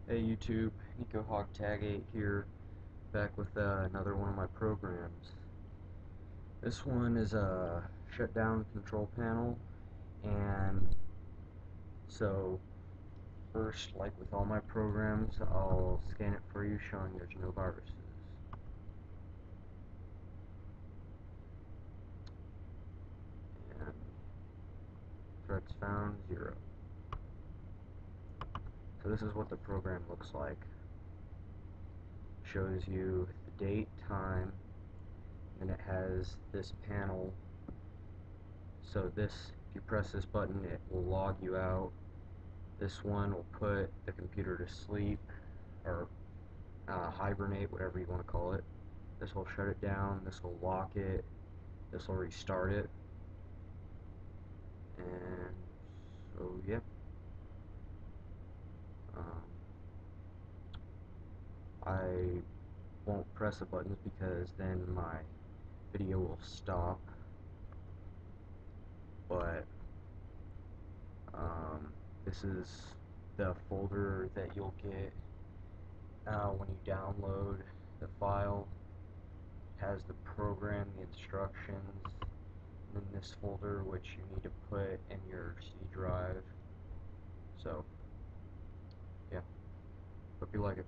Hey YouTube, Nico Hawk Tag 8 here, back with another one of my programs. This one is a shutdown control panel, and so first, like with all my programs, I'll scan it for you showing there's no viruses. And threats found, 0. So this is what the program looks like. Shows you the date, time, and it has this panel. So this, if you press this button, it will log you out. This one will put the computer to sleep, or hibernate, whatever you want to call it. This will shut it down, this will lock it, this will restart it. And so yeah. I won't press the buttons because then my video will stop. But this is the folder that you'll get when you download the file. It has the program, the instructions, and then this folder which you need to put in your C drive. So yeah, hope you like it.